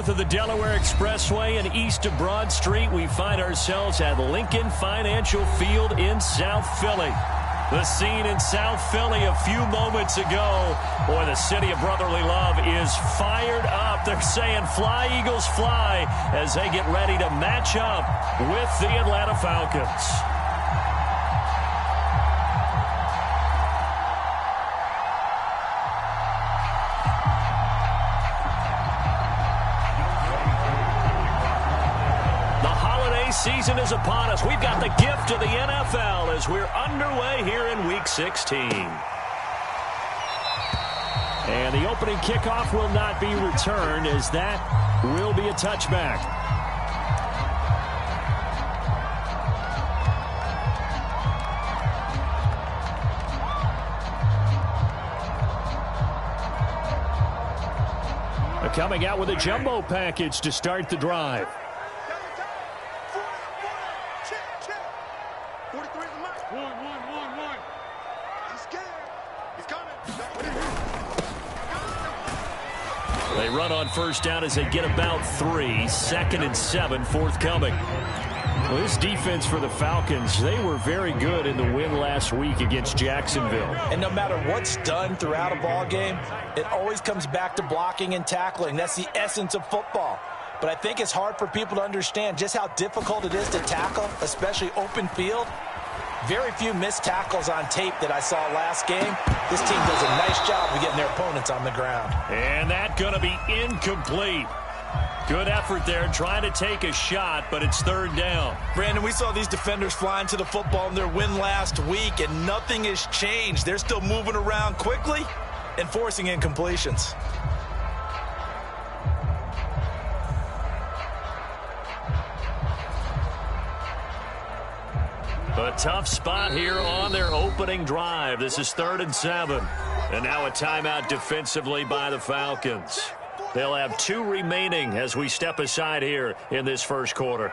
north of the Delaware Expressway and east of Broad Street, we find ourselves at Lincoln Financial Field in South Philly. The scene in South Philly a few moments ago. Boy, the city of brotherly love is fired up. They're saying fly, Eagles, fly, as they get ready to match up with the Atlanta Falcons. Season is upon us. We've got the gift of the NFL as we're underway here in Week 16. And the opening kickoff will not be returned, as that will be a touchback. Coming out with a jumbo package to start the drive. They run on first down as they get about 3. 2nd and 7 forthcoming. Well, this defense for the Falcons, they were very good in the win last week against Jacksonville. And no matter what's done throughout a ball game, it always comes back to blocking and tackling. That's the essence of football. But I think it's hard for people to understand just how difficult it is to tackle, especially open field. Very few missed tackles on tape that I saw last game. This team does a nice job of getting their opponents on the ground. And that's going to be incomplete. Good effort there, trying to take a shot, but it's 3rd down. Brandon, we saw these defenders flying to the football in their win last week, and nothing has changed. They're still moving around quickly and forcing incompletions. A tough spot here on their opening drive. This is 3rd and 7. And now a timeout defensively by the Falcons. They'll have 2 remaining as we step aside here in this first quarter.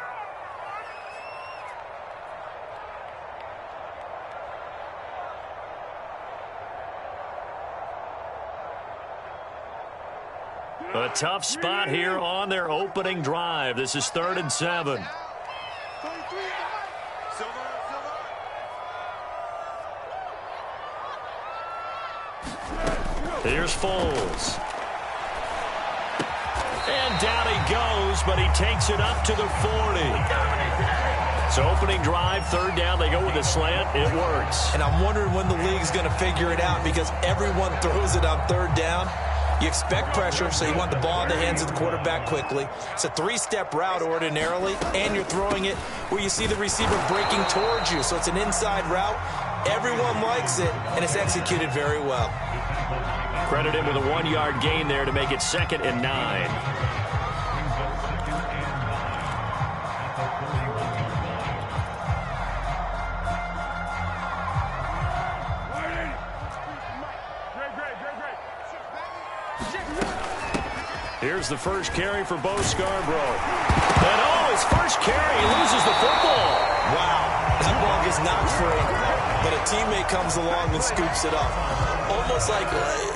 A tough spot here on their opening drive. This is 3rd and 7. Here's Foles. And down he goes, but he takes it up to the 40. So opening drive, 3rd down, they go with a slant. It works. And I'm wondering when the league's going to figure it out, because everyone throws it on 3rd down. You expect pressure, so you want the ball in the hands of the quarterback quickly. It's a 3-step route ordinarily, and you're throwing it where you see the receiver breaking towards you. So it's an inside route. Everyone likes it, and it's executed very well. Credit him with a 1-yard gain there to make it 2nd and 9. Here's the first carry for Bo Scarborough. And his first carry, he loses the football. Wow, that ball gets knocked free, but a teammate comes along and scoops it up.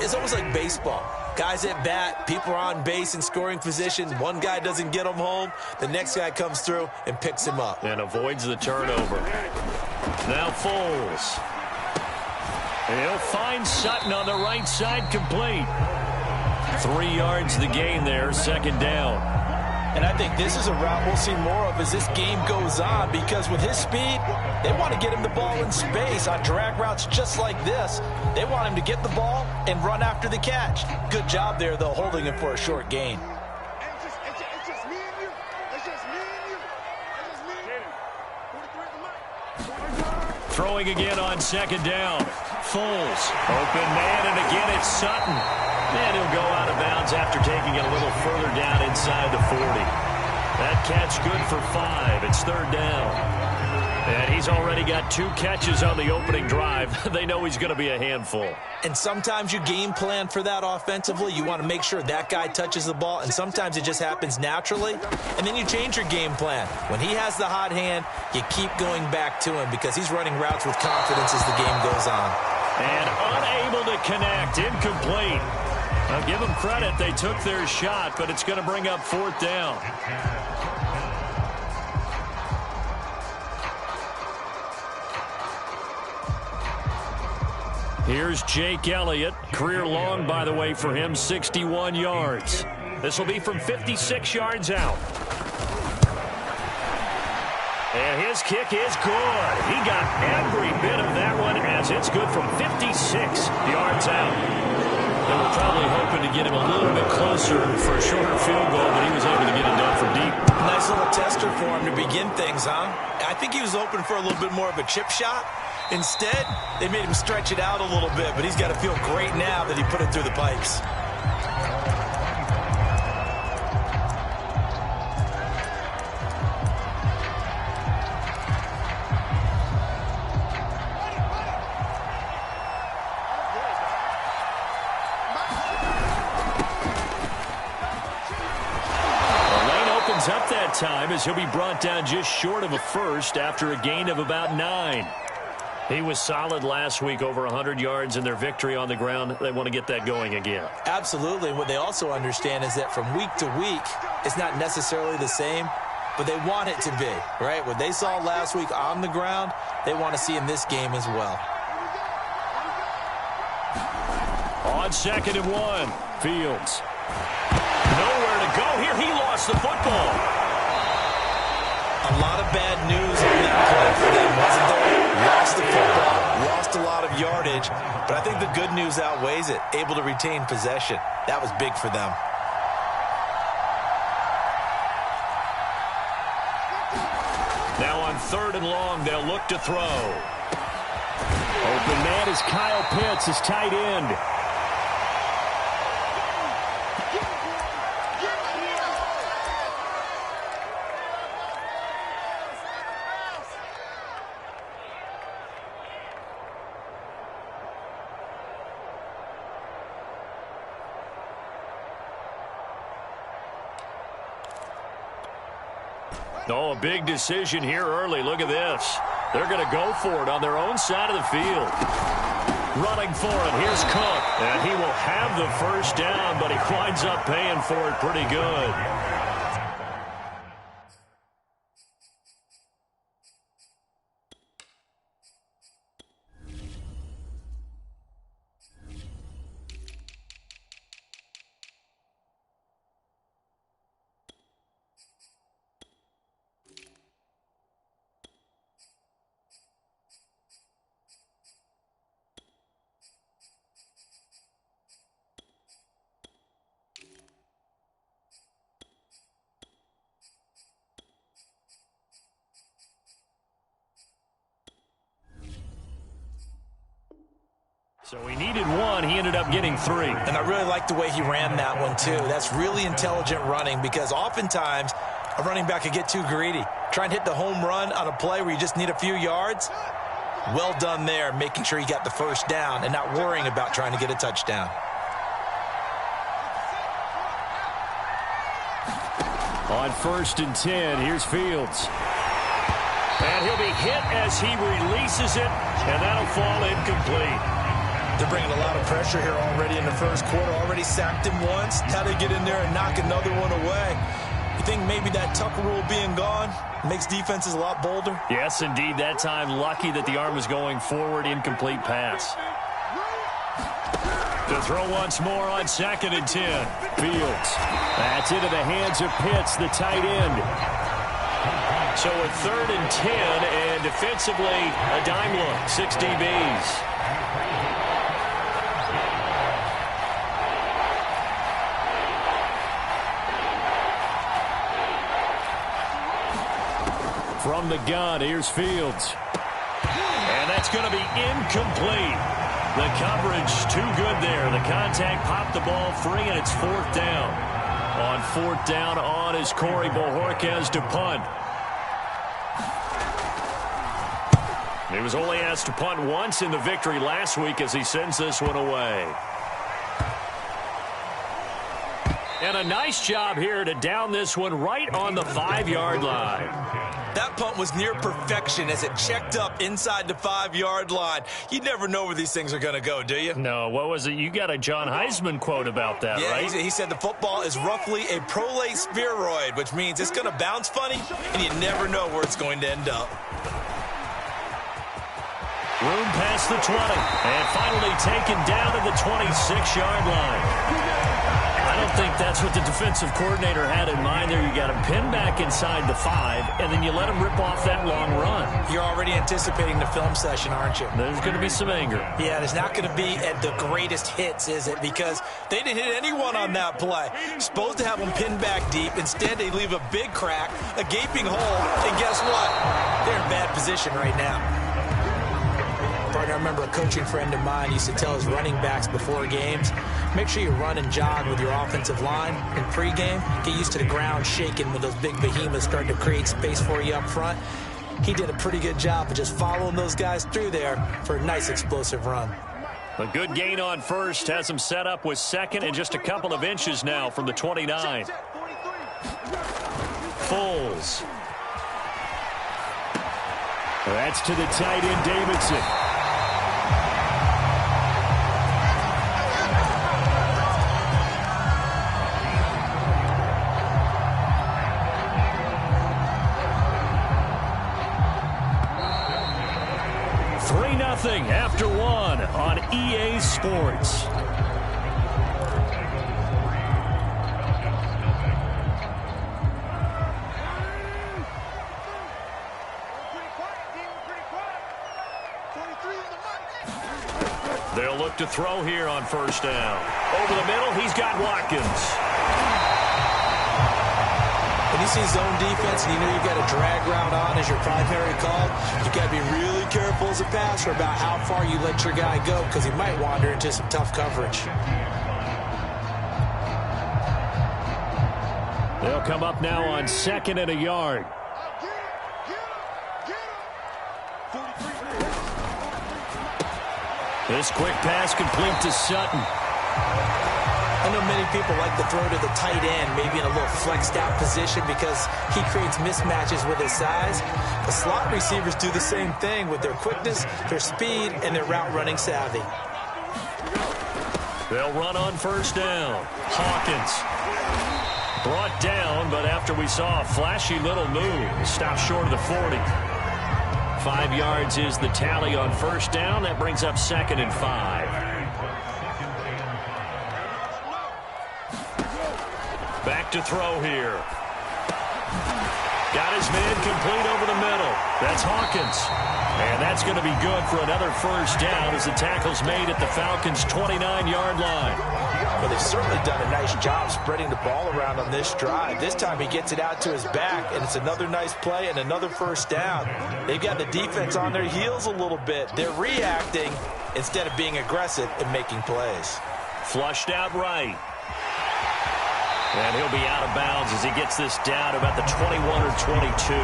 It's almost like baseball. Guys at bat, people are on base in scoring position. One guy doesn't get him home. The next guy comes through and picks him up. And avoids the turnover. Now Foles. And he'll find Sutton on the right side, complete. 3 yards the gain there, 2nd down. And I think this is a route we'll see more of as this game goes on, because with his speed, they want to get him the ball in space on drag routes just like this. They want him to get the ball and run after the catch. Good job there, though, holding him for a short gain. Throwing again on 2nd down. Foles, open man, and again it's Sutton. And he'll go out of bounds after taking it a little further down inside the 40. That catch good for 5. It's 3rd down. And he's already got 2 catches on the opening drive. They know he's going to be a handful. And sometimes you game plan for that offensively. You want to make sure that guy touches the ball, and sometimes it just happens naturally. And then you change your game plan. When he has the hot hand, you keep going back to him because he's running routes with confidence as the game goes on. And unable to connect, incomplete. I'll give them credit. They took their shot, but it's going to bring up 4th down. Here's Jake Elliott. Career long, by the way, for him, 61 yards. This will be from 56 yards out. And his kick is good. He got every bit of that one as it's good from 56 yards out. They were probably hoping to get him a little bit closer for a shorter field goal, but he was able to get it done from deep. Nice little tester for him to begin things, huh? I think he was hoping for a little bit more of a chip shot. Instead, they made him stretch it out a little bit, but he's got to feel great now that he put it through the pipes. Up that time as he'll be brought down just short of a first after a gain of about 9. He was solid last week, over 100 yards in their victory on the ground. They want to get that going again. Absolutely. What they also understand is that from week to week, it's not necessarily the same, but they want it to be, right? What they saw last week on the ground, they want to see in this game as well. On 2nd and 1, Fields. Nowhere to go here. He lost the football. A lot of bad news on that play for them, wasn't there? Lost the football, lost a lot of yardage, but I think the good news outweighs it. Able to retain possession. That was big for them. Now on 3rd and long, they'll look to throw. Open man is Kyle Pitts, his tight end. Oh, a big decision here early. Look at this. They're going to go for it on their own side of the field. Running for it. Here's Cook. And he will have the first down, but he winds up paying for it pretty good. So he needed 1. He ended up getting 3. And I really like the way he ran that one, too. That's really intelligent running because oftentimes a running back could get too greedy. Try and hit the home run on a play where you just need a few yards. Well done there, making sure he got the first down and not worrying about trying to get a touchdown. On 1st and 10, here's Fields. And he'll be hit as he releases it, and that'll fall incomplete. They're bringing a lot of pressure here already in the first quarter. Already sacked him once. Now they get in there and knock another one away. You think maybe that Tucker rule being gone makes defenses a lot bolder? Yes, indeed. That time, lucky that the arm was going forward. Incomplete pass. To throw once more on 2nd and 10. Fields. That's into the hands of Pitts, the tight end. So a 3rd and 10, and defensively, a dime look. 6 DBs. From the gun, here's Fields. And that's going to be incomplete. The coverage too good there. The contact popped the ball free, and it's 4th down. On 4th down on is Corey Bojorquez to punt. He was only asked to punt once in the victory last week as he sends this one away. And a nice job here to down this one right on the 5-yard line. That punt was near perfection as it checked up inside the 5-yard line. You never know where these things are going to go, do you? No, what was it? You got a John Heisman quote about that, right? Yeah, he said the football is roughly a prolate spheroid, which means it's going to bounce funny, and you never know where it's going to end up. Room past the 20, and finally taken down at the 26-yard line. I don't think that's what the defensive coordinator had in mind there. You got him pinned back inside the 5, and then you let him rip off that long run. You're already anticipating the film session, aren't you? There's going to be some anger. Yeah, there's not going to be at the greatest hits, is it? Because they didn't hit anyone on that play. Supposed to have them pinned back deep. Instead, they leave a big crack, a gaping hole, and guess what? They're in bad position right now. Partner, I remember a coaching friend of mine used to tell his running backs before games, make sure you run and jog with your offensive line in pregame. Get used to the ground shaking when those big behemoths start to create space for you up front. He did a pretty good job of just following those guys through there for a nice explosive run. A good gain on first has him set up with second and just a couple of inches now from the 29. Foles. That's to the tight end, Davidson. 3-0 after one on EA Sports. They'll look to throw here on first down. Over the middle, he's got Watkins. When you see zone defense and you know you've got a drag route on as your primary call, you've got to be really careful as a passer about how far you let your guy go because he might wander into some tough coverage. They'll come up now on 2nd and a yard. This quick pass complete to Sutton. I know many people like to throw to the tight end, maybe in a little flexed out position because he creates mismatches with his size. The slot receivers do the same thing with their quickness, their speed, and their route running savvy. They'll run on first down. Hawkins brought down, but after we saw a flashy little move, stopped short of the 40. 5 yards is the tally on first down. That brings up 2nd and 5. Back to throw here. Got his man complete over the middle. That's Hawkins. And that's going to be good for another first down as the tackle's made at the Falcons' 29-yard line. Well, they've certainly done a nice job spreading the ball around on this drive. This time he gets it out to his back, and it's another nice play and another first down. They've got the defense on their heels a little bit. They're reacting instead of being aggressive and making plays. Flushed out right. And he'll be out of bounds as he gets this down about the 21 or 22.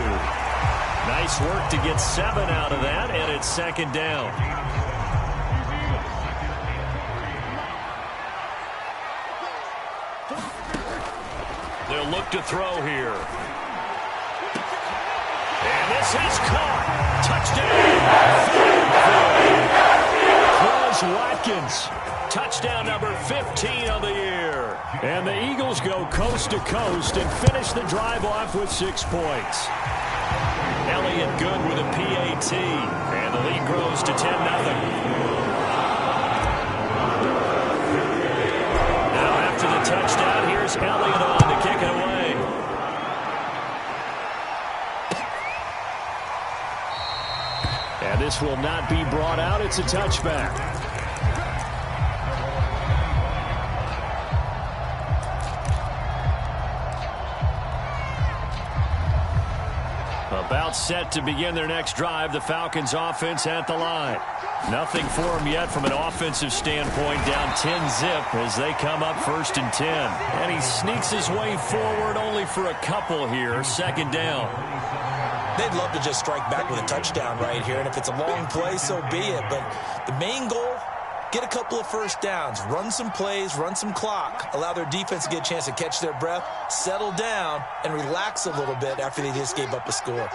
Nice work to get 7 out of that, and it's 2nd down. They'll look to throw here. And this is caught. Touchdown. Watkins. Touchdown number 15 of the year. And the Eagles go coast to coast and finish the drive off with 6 points. Elliott good with a PAT. And the lead grows to 10-0. Now after the touchdown, here's Elliott on to kick it away. And this will not be brought out. It's a touchback. About set to begin their next drive. The Falcons offense at the line. Nothing for them yet from an offensive standpoint. Down 10-zip as they come up 1st and 10. And he sneaks his way forward only for a couple here. 2nd down. They'd love to just strike back with a touchdown right here. And if it's a long play, so be it. But the main goal get a couple of first downs, run some plays, run some clock, allow their defense to get a chance to catch their breath, settle down, and relax a little bit after they just gave up a score.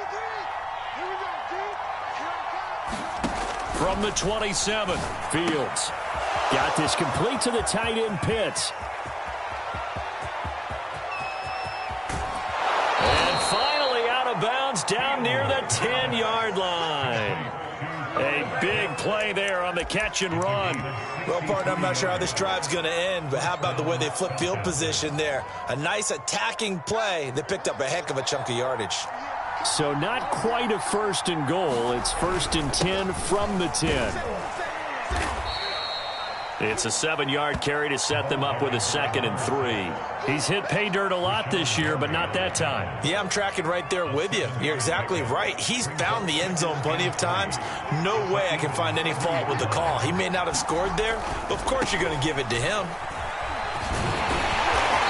From the 27, Fields got this complete to the tight end Pitts. And finally out of bounds down near the 10-yard line. A big play there on the catch and run. Well, partner, I'm not sure how this drive's going to end, but how about the way they flip field position there? A nice attacking play that picked up a heck of a chunk of yardage. So not quite a 1st and goal. It's 1st and 10 from the 10. It's a 7-yard carry to set them up with a 2nd and 3. He's hit pay dirt a lot this year, but not that time. Yeah, I'm tracking right there with you. You're exactly right. He's found the end zone plenty of times. No way I can find any fault with the call. He may not have scored there, but of course you're going to give it to him.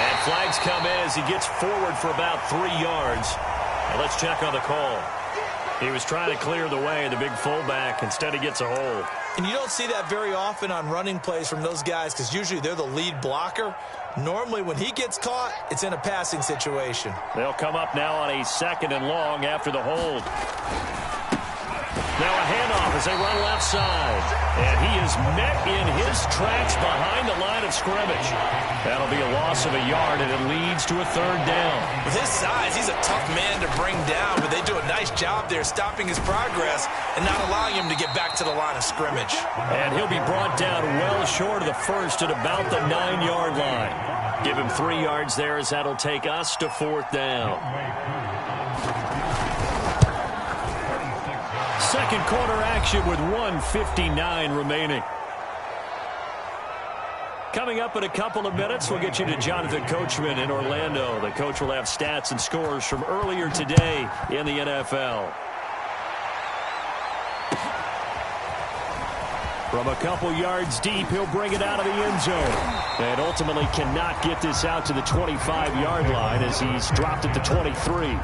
And flags come in as he gets forward for about 3 yards. Now let's check on the call. He was trying to clear the way, the big fullback. Instead, he gets a hold. And you don't see that very often on running plays from those guys because usually they're the lead blocker. Normally, when he gets caught, it's in a passing situation. They'll come up now on a 2nd and long after the hold. Now a handoff as they run left side. And he is met in his tracks behind the line of scrimmage. That'll be a loss of a yard, and it leads to a 3rd down. With his size, he's a tough man to bring down, but they do a nice job there stopping his progress and not allowing him to get back to the line of scrimmage. And he'll be brought down well short of the 1st at about the 9-yard line. Give him 3 yards there as that'll take us to 4th down. 2nd quarter action with 1:59 remaining. Coming up in a couple of minutes, we'll get you to Jonathan Coachman in Orlando. The coach will have stats and scores from earlier today in the NFL. From a couple yards deep, he'll bring it out of the end zone. And ultimately cannot get this out to the 25-yard line as he's dropped at the 23.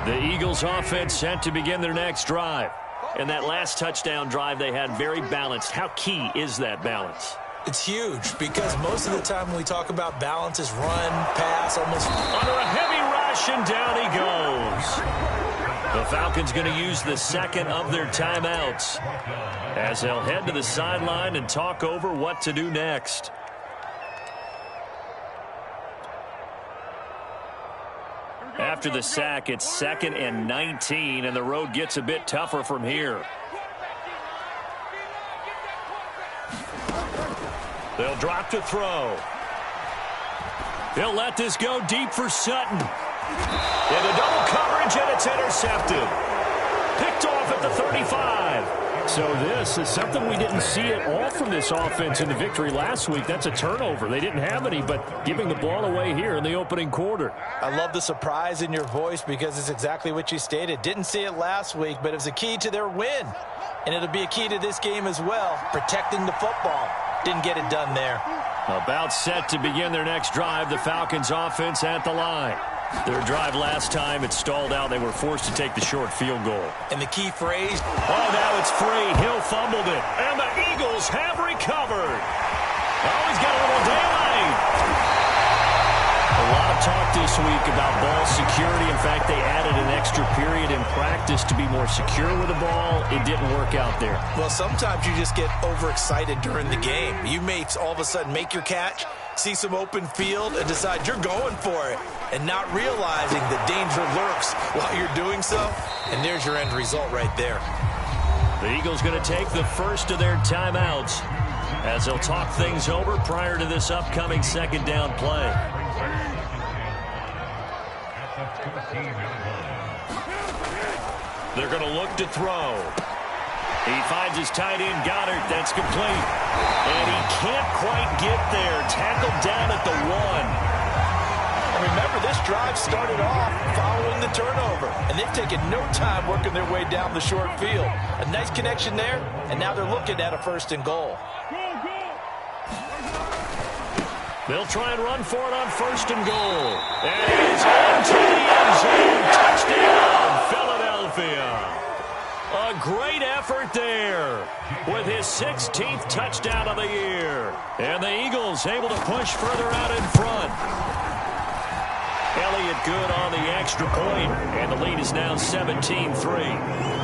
The Eagles offense set to begin their next drive. And that last touchdown drive they had very balanced. How key is that balance? It's huge because most of the time when we talk about balance is run, pass, almost under a heavy rush, and down he goes. The Falcons going to use the 2nd of their timeouts as they'll head to the sideline and talk over what to do next. After the sack, it's 2nd and 19, and the road gets a bit tougher from here. They'll drop to throw. They'll let this go deep for Sutton. And a double coverage, and it's intercepted. Picked off at the 35. So this is something we didn't see at all from this offense in the victory last week. That's a turnover. They didn't have any, but giving the ball away here in the opening quarter. I love the surprise in your voice because it's exactly what you stated. Didn't see it last week, but it was a key to their win. And it'll be a key to this game as well, protecting the football. Didn't get it done there. About set to begin their next drive, the Falcons offense at the line. Their drive last time, it stalled out. They were forced to take the short field goal. And the key phrase, oh, now it's free. Hill fumbled it. And the Eagles have recovered. Oh, he's got a little daylight. A lot of talk this week about ball security. In fact, they added an extra period in practice to be more secure with the ball. It didn't work out there. Well, sometimes you just get overexcited during the game. You may all of a sudden make your catch, see some open field, and decide you're going for it, and not realizing the danger lurks while you're doing so. And there's your end result right there. The Eagles going to take the first of their timeouts as they'll talk things over prior to this upcoming 2nd down play. They're going to look to throw. He finds his tight end, Goddard. That's complete. And he can't quite get there. Tackled down at the 1. Remember, this drive started off following the turnover, and they've taken no time working their way down the short field. A nice connection there, and now they're looking at a 1st and goal. They'll try and run for it on 1st and goal. And he's into the end zone. Touchdown, Philadelphia. A great effort there with his 16th touchdown of the year. And the Eagles able to push further out in front. Elliott good on the extra point, and the lead is now 17-3.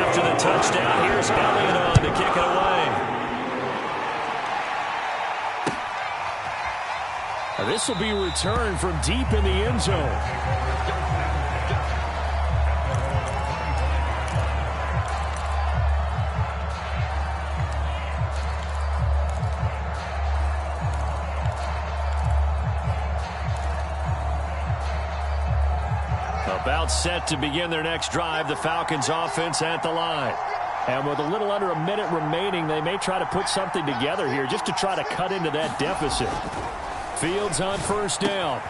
The touchdown. Here's Elliott on to kick it away. This will be returned from deep in the end zone. About set to begin their next drive, the Falcons offense at the line. And with a little under a minute remaining, they may try to put something together here just to try to cut into that deficit. Fields on 1st down.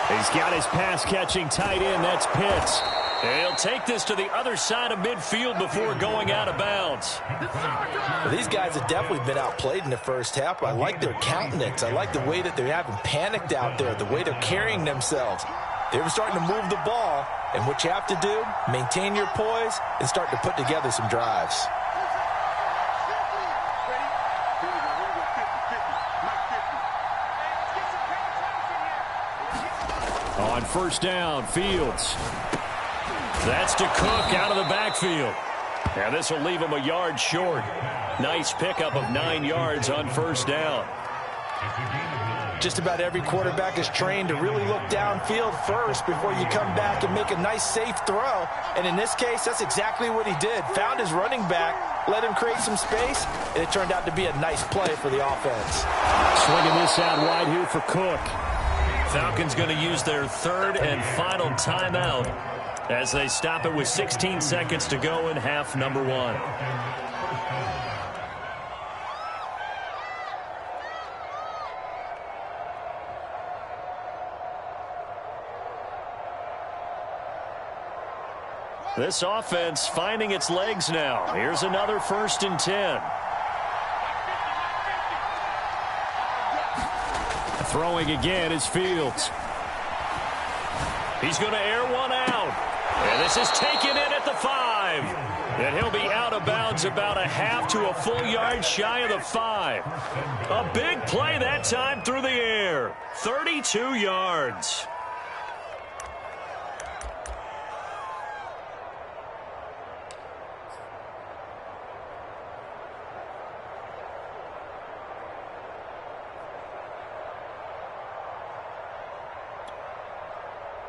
He's got his pass-catching tight end. That's Pitts. And he'll take this to the other side of midfield before going out of bounds. Well, these guys have definitely been outplayed in the first half. I like their countenance. I like the way that they haven't panicked out there, the way they're carrying themselves. They're starting to move the ball, and what you have to do, maintain your poise and start to put together some drives. On 1st down, Fields. That's to Cook out of the backfield. And this will leave him a yard short. Nice pickup of 9 yards on 1st down. Just about every quarterback is trained to really look downfield first before you come back and make a nice, safe throw. And in this case, that's exactly what he did. Found his running back, let him create some space, and it turned out to be a nice play for the offense. Swinging this out wide here for Cook. Falcons going to use their 3rd and final timeout as they stop it with 16 seconds to go in half number 1. This offense finding its legs now. Here's another 1st and 10. Throwing again is Fields. He's going to air one out. And this is taken in at the 5. And he'll be out of bounds about a half to a full yard shy of the 5. A big play that time through the air. 32 yards.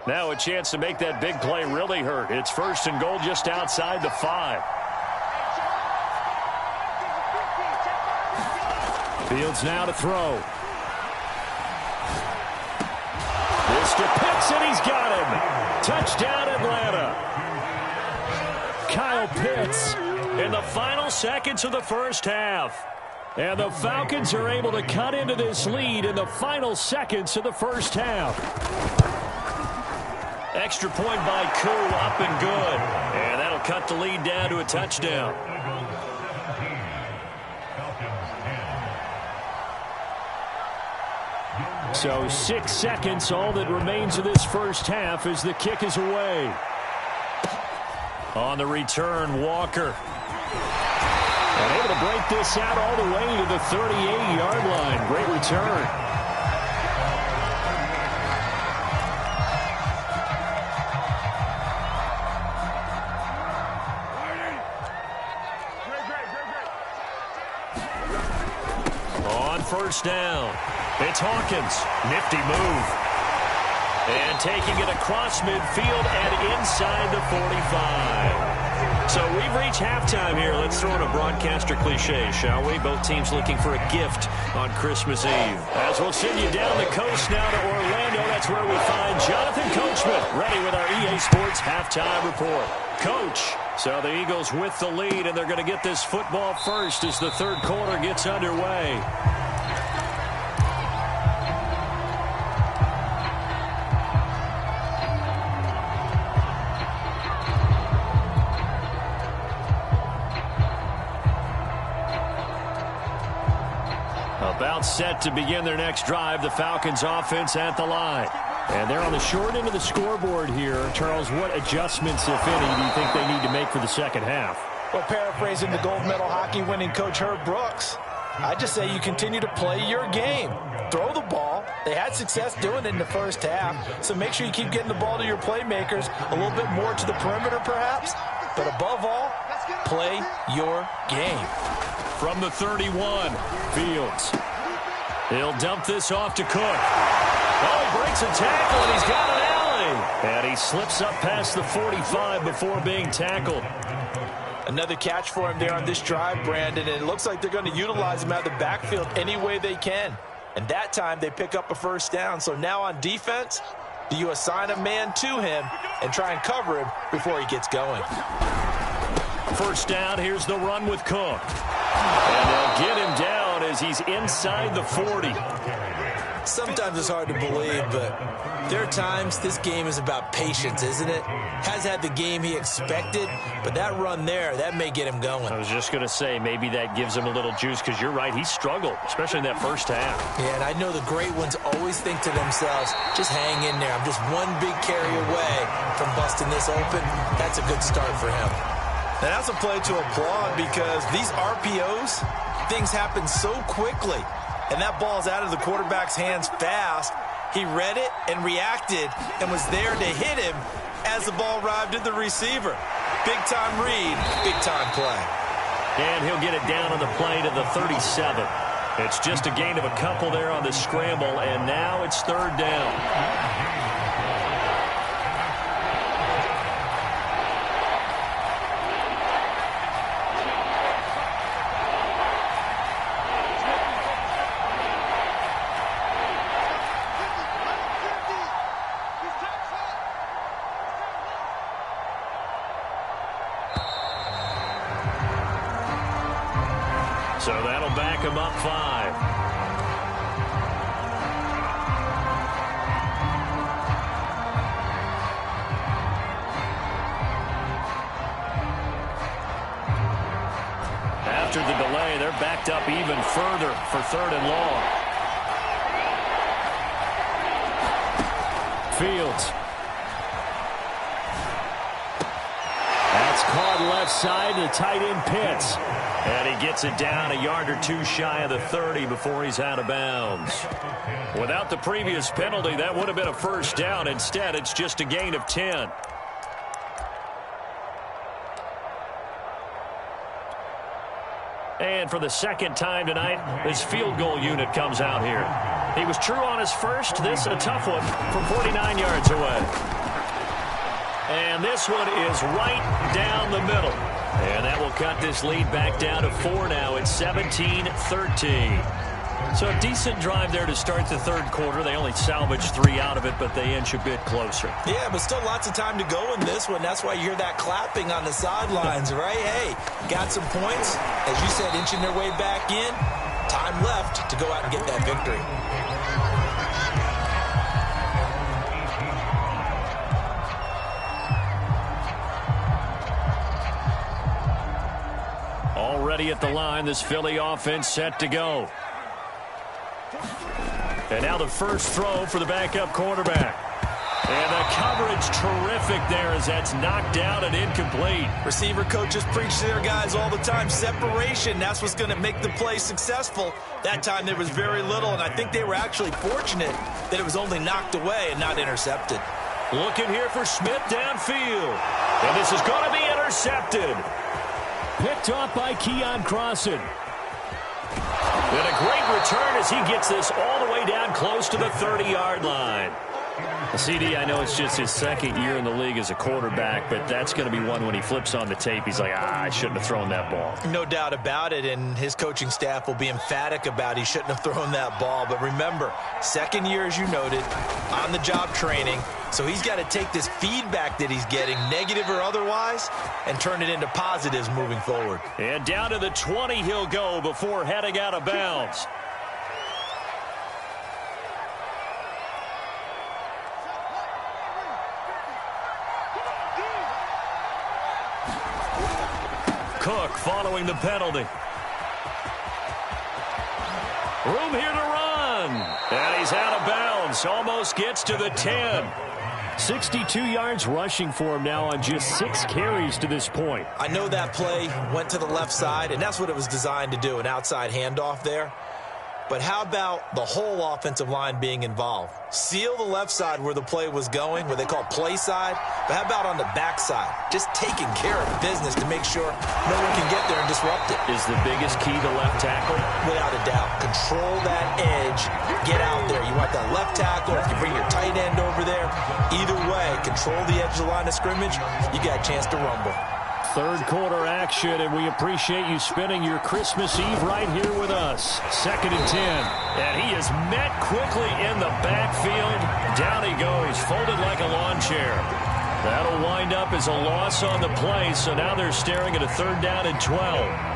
Now a chance to make that big play really hurt. It's 1st and goal just outside the 5. Fields now to throw. This to Pitts, and he's got him. Touchdown, Atlanta. Kyle Pitts in the final seconds of the 1st half. And the Falcons are able to cut into this lead in the final seconds of the 1st half. Extra point by Koo, up and good. And that'll cut the lead down to a touchdown. So 6 seconds, all that remains of this 1st half as the kick is away. On the return, Walker. And able to break this out all the way to the 38-yard line. Great return. On 1st down, it's Hawkins. Nifty move. And taking it across midfield and inside the 45. So we've reached halftime here. Let's throw in a broadcaster cliche, shall we? Both teams looking for a gift on Christmas Eve. As we'll send you down the coast now to Orlando, that's where we find Jonathan Coachman, ready with our EA Sports halftime report. Coach, so the Eagles with the lead, and they're going to get this football first as the 3rd quarter gets underway. About set to begin their next drive, the Falcons offense at the line. And they're on the short end of the scoreboard here. Charles, what adjustments, if any, do you think they need to make for the second half? Well, paraphrasing the gold medal hockey winning coach Herb Brooks, I just say you continue to play your game. Throw the ball. They had success doing it in the first half, so make sure you keep getting the ball to your playmakers, a little bit more to the perimeter perhaps, but above all, play your game. From the 31, Fields. He'll dump this off to Cook. Oh, he breaks a tackle, and he's got an alley. And he slips up past the 45 before being tackled. Another catch for him there on this drive, Brandon, and it looks like they're going to utilize him out of the backfield any way they can. And that time they pick up a first down. So now on defense, do you assign a man to him and try and cover him before he gets going? First down, here's the run with Cook. And they'll get him down as he's inside the 40. Sometimes it's hard to believe, but there are times this game is about patience, isn't it? Has had the game he expected, but that run there, that may get him going. I was just going to say, maybe that gives him a little juice, because you're right, he struggled, especially in that first half. Yeah, and I know the great ones always think to themselves, just hang in there. I'm just one big carry away from busting this open. That's a good start for him. And that's a play to applaud, because these RPOs, things happen so quickly. And that ball's out of the quarterback's hands fast. He read it and reacted and was there to hit him as the ball arrived at the receiver. Big-time read, big-time play. And he'll get it down on the play to the 37. It's just a gain of a couple there on the scramble, and now it's third down. So that'll back him up 5. After the delay, they're backed up even further for third and long. Fields. That's caught left side to tight end Pitts. And he gets it down a yard or two shy of the 30 before he's out of bounds. Without the previous penalty, that would have been a first down. Instead, it's just a gain of 10. And for the second time tonight, his field goal unit comes out here. He was true on his first. This a tough one from 49 yards away. And this one is right down the middle. And that will cut this lead back down to 4 now. It's 17-13. So a decent drive there to start the third quarter. They only salvaged 3 out of it, but they inch a bit closer. Yeah, but still lots of time to go in this one. That's why you hear that clapping on the sidelines, right? Hey, got some points. As you said, inching their way back in. Time left to go out and get that victory. Already at the line, this Philly offense set to go. And now the first throw for the backup quarterback. And the coverage terrific there as that's knocked down and incomplete. Receiver coaches preach to their guys all the time. Separation, that's what's going to make the play successful. That time there was very little, and I think they were actually fortunate that it was only knocked away and not intercepted. Looking here for Smith downfield. And this is going to be intercepted. Picked off by Keon Crossan. And a great return as he gets this all the way down close to the 30-yard line. CD, I know it's just his second year in the league as a quarterback, but that's going to be one when he flips on the tape. He's like, I shouldn't have thrown that ball. No doubt about it, and his coaching staff will be emphatic about he shouldn't have thrown that ball. But remember, second year, as you noted, on-the-job training, so he's got to take this feedback that he's getting, negative or otherwise, and turn it into positives moving forward. And down to the 20 he'll go before heading out of bounds. Cook following the penalty. Room here to run. And he's out of bounds. Almost gets to the 10. 62 yards rushing for him now on just 6 carries to this point. I know that play went to the left side, and that's what it was designed to do, an outside handoff there. But how about the whole offensive line being involved? Seal the left side where the play was going, where they call play side. But how about on the back side? Just taking care of business to make sure no one can get there and disrupt it. Is the biggest key to left tackle? Without a doubt. Control that edge. Get out there. You want that left tackle. If you bring your tight end over there, either way, control the edge of the line of scrimmage, you got a chance to rumble. Third quarter action, and we appreciate you spending your Christmas Eve right here with us. 2nd and 10. And he is met quickly in the backfield. Down he goes, folded like a lawn chair. That'll wind up as a loss on the play, so now they're staring at a 3rd down and 12.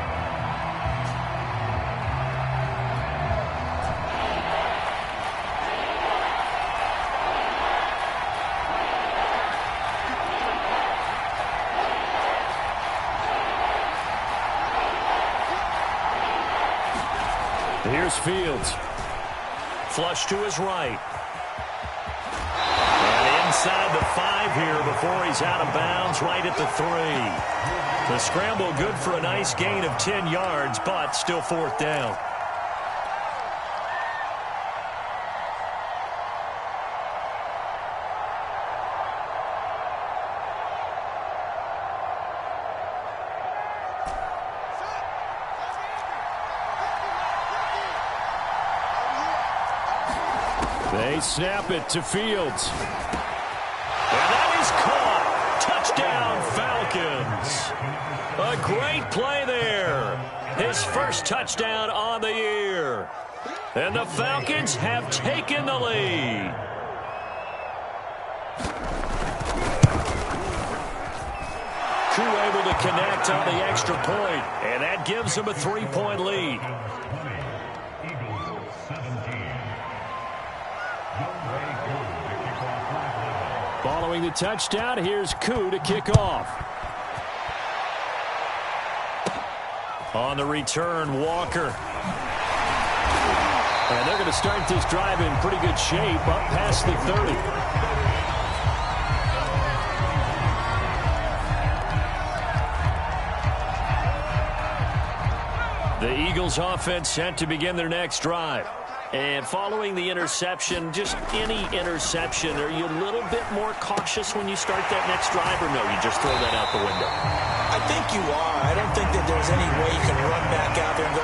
Here's Fields. Flush to his right. And inside the 5 here before he's out of bounds, right at the 3. The scramble good for a nice gain of 10 yards, but still 4th down. They snap it to Fields. And that is caught. Touchdown, Falcons. A great play there. His first touchdown on the year. And the Falcons have taken the lead. Crew able to connect on the extra point, and that gives them a 3-point lead. Following the touchdown, here's Koo to kick off. On the return, Walker. And they're going to start this drive in pretty good shape, up past the 30. The Eagles offense set to begin their next drive. And following the interception, just any interception, are you a little bit more cautious when you start that next drive, or no, you just throw that out the window? I think you are. I don't think that there's any way you can run back out there and go,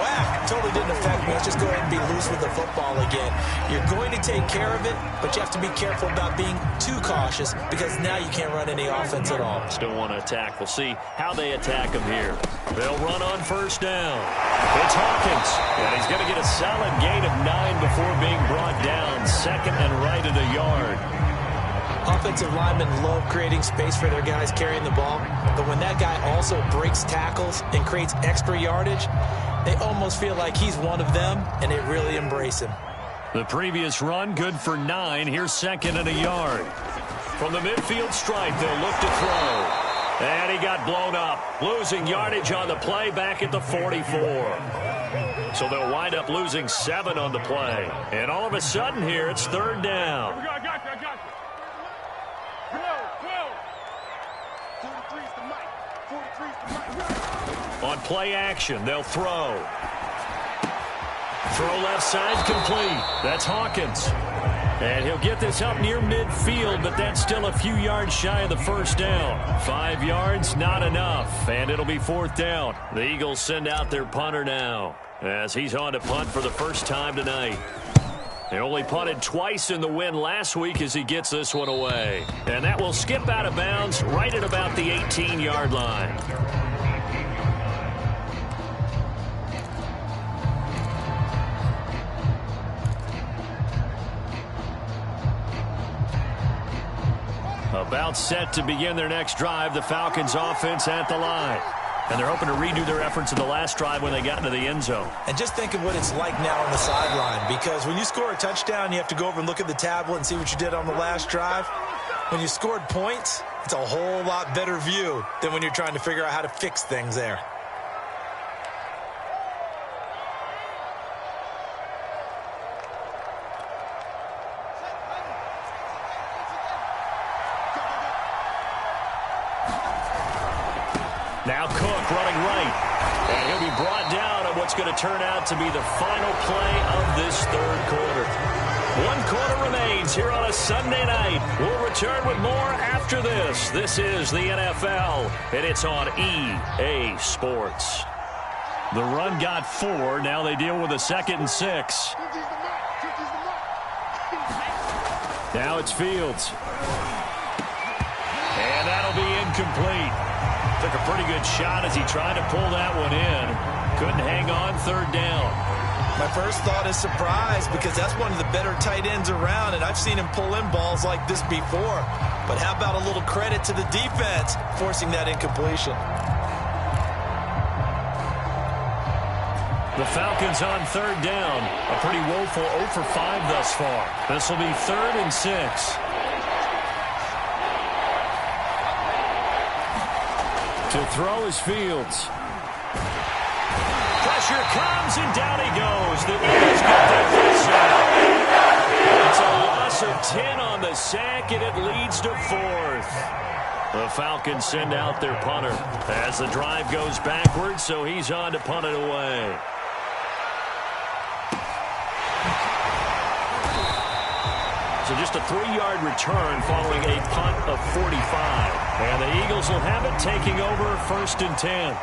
totally didn't affect me. Let's just go ahead and be loose with the football again. You're going to take care of it, but you have to be careful about being too cautious because now you can't run any offense at all. Still want to attack. We'll see how they attack him here. They'll run on 1st down. It's Hawkins, and he's going to get a solid gain of 9 before being brought down. 2nd and right of the yard. Offensive linemen love creating space for their guys carrying the ball, but when that guy also breaks tackles and creates extra yardage, they almost feel like he's one of them, and they really embrace him. The previous run good for 9. Here's 2nd and a yard. From the midfield stripe, they'll look to throw. And he got blown up, losing yardage on the play back at the 44. So they'll wind up losing 7 on the play. And all of a sudden here, it's 3rd down. On play action, they'll throw. Throw left side complete. That's Hawkins. And he'll get this up near midfield, but that's still a few yards shy of the 1st down. 5 yards, not enough, and it'll be 4th down. The Eagles send out their punter now, as he's on to punt for the first time tonight. They only punted twice in the win last week as he gets this one away. And that will skip out of bounds right at about the 18-yard line. About set to begin their next drive, the Falcons offense at the line. And they're hoping to redo their efforts in the last drive when they got into the end zone. And just think of what it's like now on the sideline, because when you score a touchdown, you have to go over and look at the tablet and see what you did on the last drive. When you scored points, it's a whole lot better view than when you're trying to figure out how to fix things there. Now Cook running right. And he'll be brought down at what's going to turn out to be the final play of this third quarter. 1 quarter remains here on a Sunday night. We'll return with more after this. This is the NFL, and it's on EA Sports. The run got 4. Now they deal with a 2nd and 6. Now it's Fields. And that'll be incomplete. Took a pretty good shot as he tried to pull that one in. Couldn't hang on 3rd down. My first thought is surprise because that's one of the better tight ends around, and I've seen him pull in balls like this before. But how about a little credit to the defense forcing that incompletion? The Falcons on 3rd down. A pretty woeful 0 for 5 thus far. This will be 3rd and 6. To throw is Fields. Pressure comes, and down he goes. The Eagles get that sack. It's a loss of 10 on the sack, and it leads to 4th. The Falcons send out their punter as the drive goes backwards, so he's on to punt it away. So just a 3-yard return following a punt of 45. And the Eagles will have it, taking over 1st and 10.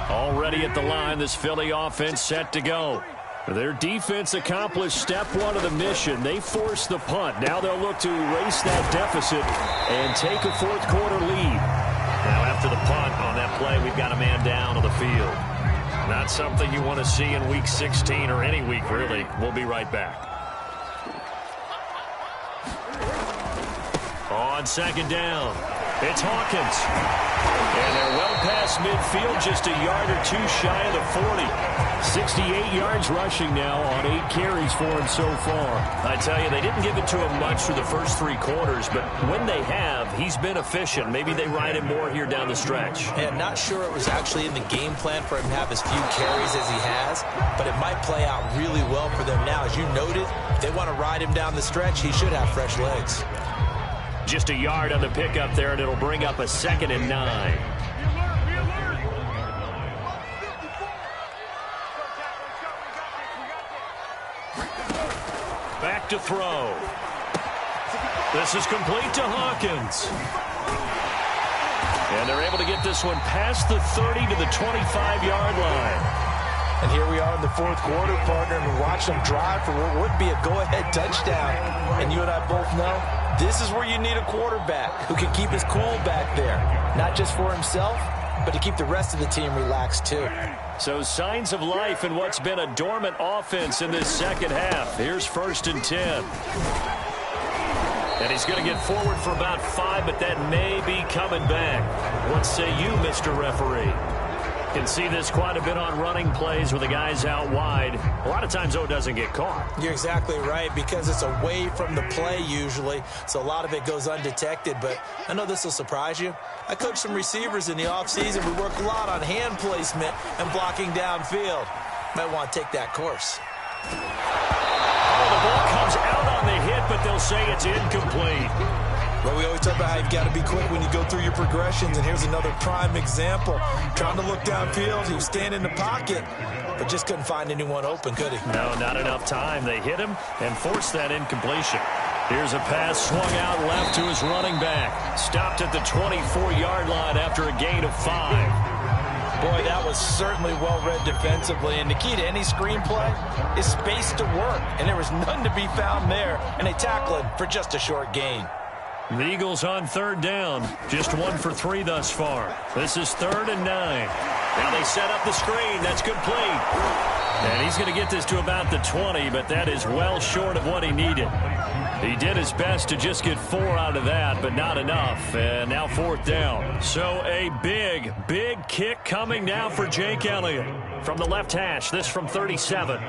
Already at the line, this Philly offense set to go. Their defense accomplished step 1 of the mission. They forced the punt. Now they'll look to erase that deficit and take a 4th quarter lead. Now after the punt on that play, we've got a man down on the field. Not something you want to see in Week 16 or any week, really. We'll be right back. On 2nd down, it's Hawkins. And they're well past midfield, just a yard or 2 shy of the 40. 68 yards rushing now on 8 carries for him so far. I tell you, they didn't give it to him much through the first 3 quarters, but when they have, he's been efficient. Maybe they ride him more here down the stretch. Yeah, I'm not sure it was actually in the game plan for him to have as few carries as he has, but it might play out really well for them now. As you noted, if they want to ride him down the stretch, he should have fresh legs. Just a yard on the pickup there, and it'll bring up a 2nd and 9. Back to throw. This is complete to Hawkins. And they're able to get this one past the 30 to the 25-yard line. And here we are in the 4th quarter, partner, and we watch them drive for what would be a go-ahead touchdown. And you and I both know this is where you need a quarterback who can keep his cool back there, not just for himself, but to keep the rest of the team relaxed too. So signs of life in what's been a dormant offense in this 2nd half. Here's 1st and 10. And he's going to get forward for about 5, but that may be coming back. What say you, Mr. Referee? Can see this quite a bit on running plays with the guys out wide. A lot of times, though, it doesn't get caught. You're exactly right, because it's away from the play usually, so a lot of it goes undetected. But I know this will surprise you. I coached some receivers in the offseason. We work a lot on hand placement and blocking downfield. Might want to take that course. Oh, the ball comes out on the hit, but they'll say it's incomplete. Well, we always talk about how you've got to be quick when you go through your progressions, and here's another prime example. Trying to look downfield, he was standing in the pocket, but just couldn't find anyone open, could he? No, not enough time. They hit him and forced that incompletion. Here's a pass swung out left to his running back. Stopped at the 24-yard line after a gain of 5. Boy, that was certainly well-read defensively, and the key to any screenplay is space to work, and there was none to be found there, and they tackle him for just a short gain. The Eagles on 3rd down. Just 1 for 3 thus far. This is 3rd and 9. Now they set up the screen. That's complete. And he's going to get this to about the 20, but that is well short of what he needed. He did his best to just get 4 out of that, but not enough. And now 4th down. So a big, big kick coming now for Jake Elliott. From the left hash, this from 37.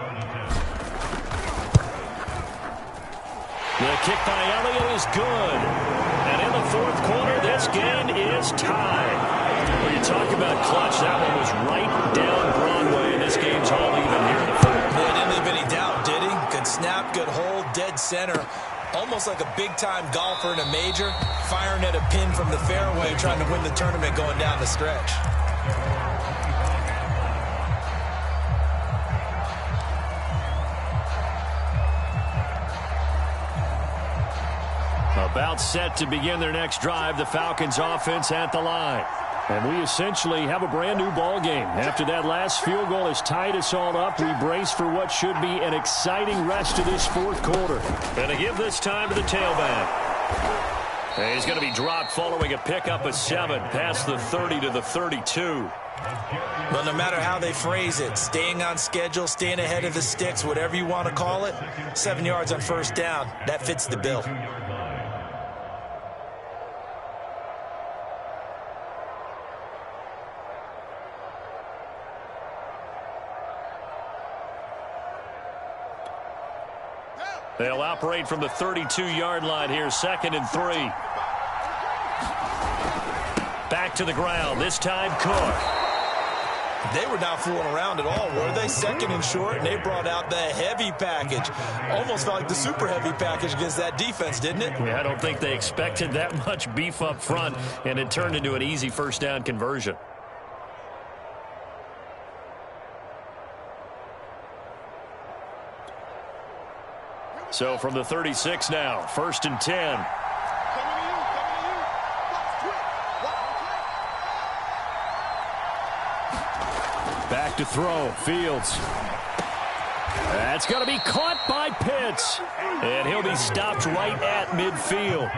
The kick by Elliott is good. And in the 4th quarter, this game is tied. When you talk about clutch, that one was right down Broadway, and this game's all even here in the 4th. Yeah, didn't leave any doubt, did he? Good snap, good hold, dead center. Almost like a big-time golfer in a major, firing at a pin from the fairway, trying to win the tournament going down the stretch. About set to begin their next drive, the Falcons offense at the line. And we essentially have a brand new ball game. After that last field goal has tied us all up, we brace for what should be an exciting rest of this fourth quarter. And to give this time to the tailback. And he's going to be dropped following a pickup of 7 past the 30 to the 32. Well, no matter how they phrase it, staying on schedule, staying ahead of the sticks, whatever you want to call it, 7 yards on first down, that fits the bill. They'll operate from the 32-yard line here, 2nd and 3. Back to the ground, this time Cook. They were not fooling around at all, were they? 2nd and short, and they brought out the heavy package. Almost felt like the super heavy package against that defense, didn't it? Yeah, I don't think they expected that much beef up front, and it turned into an easy first down conversion. So from the 36 now, 1st and 10. Back to throw, Fields. That's going to be caught by Pitts. And he'll be stopped right at midfield.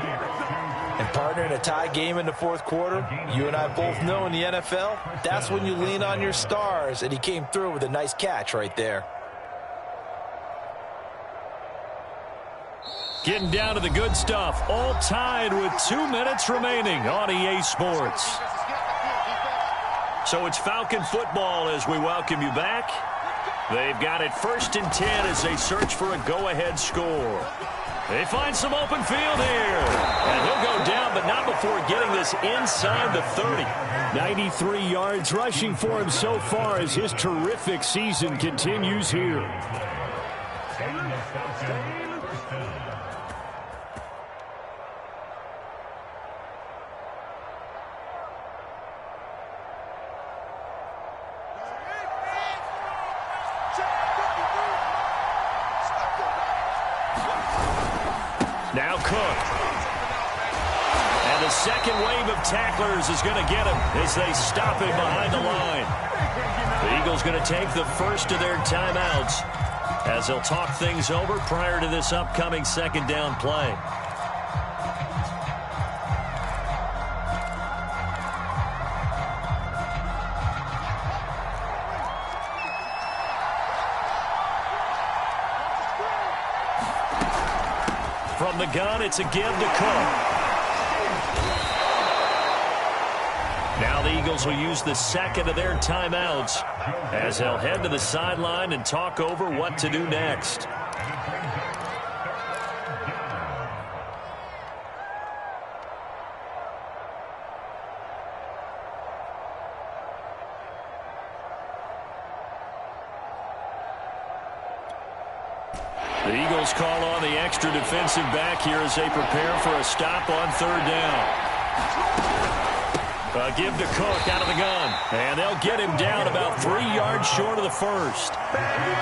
And partner, in a tie game in the fourth quarter, you and I both know in the NFL, that's when you lean on your stars. And he came through with a nice catch right there. Getting down to the good stuff, all tied with 2 minutes remaining on EA Sports. So it's Falcon football as we welcome you back. They've got it 1st and 10 as they search for a go-ahead score. They find some open field here. And he'll go down, but not before getting this inside the 30. 93 yards rushing for him so far as his terrific season continues here. Now Cook. And the second wave of tacklers is going to get him as they stop him behind the line. The Eagles going to take the first of their timeouts as they'll talk things over prior to this upcoming 2nd down play. From the gun, it's a give to Cook. Now the Eagles will use the 2nd of their timeouts as they'll head to the sideline and talk over what to do next. The Eagles call on the extra defensive back here as they prepare for a stop on 3rd down. A give to Cook out of the gun. And they'll get him down about 3 yards short of the first.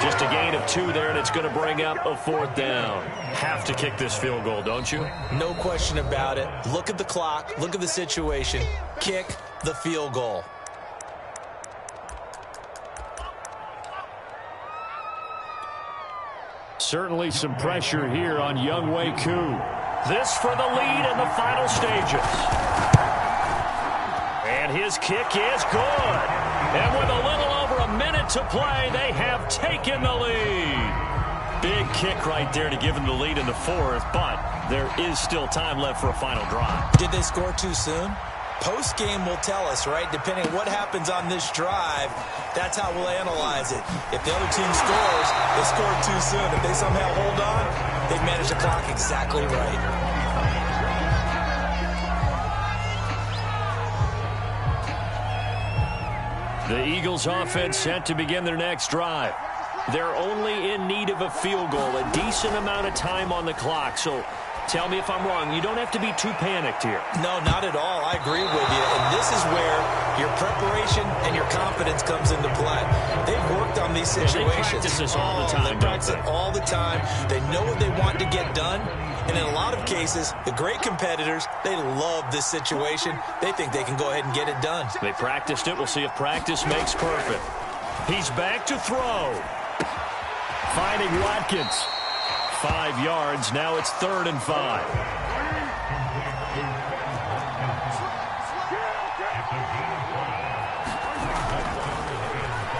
Just a gain of 2 there, and it's going to bring up a 4th down. Have to kick this field goal, don't you? No question about it. Look at the clock. Look at the situation. Kick the field goal. Certainly some pressure here on Younghoe Koo. This for the lead in the final stages. And his kick is good. And with a little over a minute to play, they have taken the lead. Big kick right there to give them the lead in the 4th, but there is still time left for a final drive. Did they score too soon? Post-game will tell us, right? Depending on what happens on this drive, that's how we'll analyze it. If the other team scores, they scored too soon. If they somehow hold on, they've managed the clock exactly right. The Eagles offense set to begin their next drive. They're only in need of a field goal, a decent amount of time on the clock. So tell me if I'm wrong. You don't have to be too panicked here. No, not at all. I agree with you. And this is where your preparation and your confidence comes into play. They've worked on these situations. They practice this all the time, They practice it all the time. They know what they want to get done. And in a lot of cases, the great competitors, they love this situation. They think they can go ahead and get it done. They practiced it. We'll see if practice makes perfect. He's back to throw. Finding Watkins. 5 yards. Now it's 3rd and 5.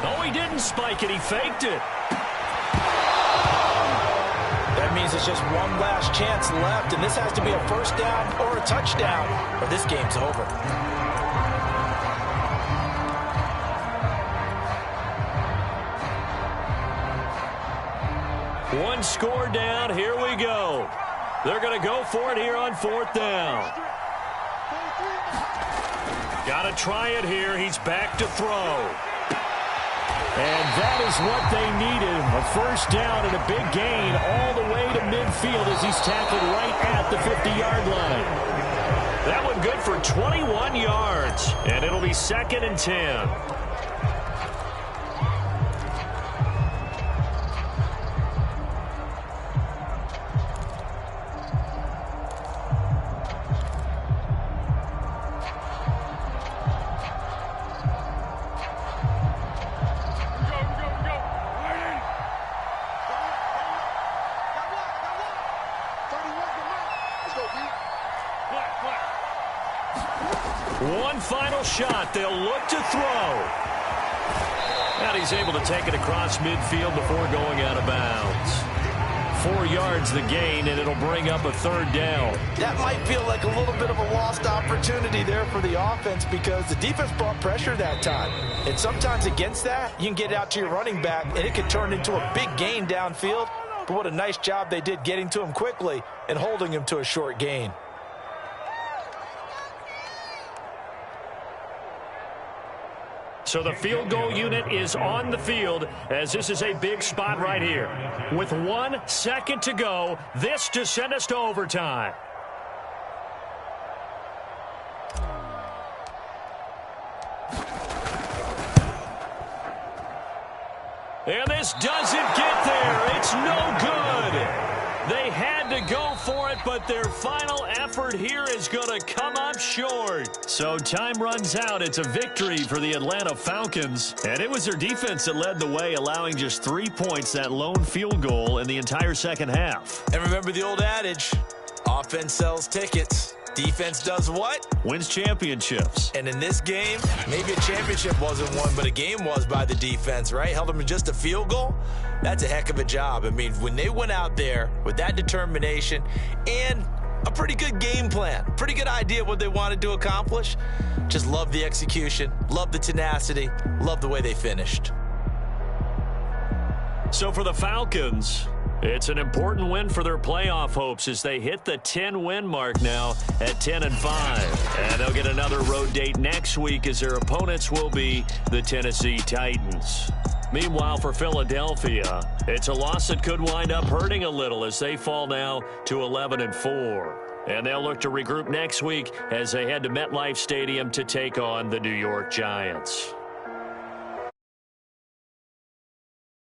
Oh, he didn't spike it. He faked it. That means it's just one last chance left, and this has to be a first down or a touchdown, or this game's over. One score down. Here we go. They're going to go for it here on 4th down. Got to try it here. He's back to throw. And that is what they needed, a first down and a big gain all the way to midfield as he's tackled right at the 50-yard line. That one good for 21 yards, and it'll be 2nd and 10. One final shot. They'll look to throw. And he's able to take it across midfield before going out of bounds. 4 yards the gain, and it'll bring up a 3rd down. That might feel like a little bit of a lost opportunity there for the offense because the defense brought pressure that time. And sometimes against that, you can get out to your running back, and it can turn into a big gain downfield. But what a nice job they did getting to him quickly and holding him to a short gain. So the field goal unit is on the field as this is a big spot right here. With 1 second to go, this to send us to overtime. And this doesn't get there. It's no good. They had to go for it, but their final effort here is going to come up short. So time runs out. It's a victory for the Atlanta Falcons. And it was their defense that led the way, allowing just 3 points, that lone field goal in the entire second half. And remember the old adage, offense sells tickets. Defense does what? Wins championships. And in this game, maybe a championship wasn't won, but a game was by the defense, right? Held them to just a field goal. That's a heck of a job. I mean, when they went out there with that determination and a pretty good game plan, pretty good idea what they wanted to accomplish, just love the execution, love the tenacity, love the way they finished. So for the Falcons, it's an important win for their playoff hopes as they hit the 10-win mark now at 10-5. And they'll get another road date next week as their opponents will be the Tennessee Titans. Meanwhile, for Philadelphia, it's a loss that could wind up hurting a little as they fall now to 11-4. And they'll look to regroup next week as they head to MetLife Stadium to take on the New York Giants.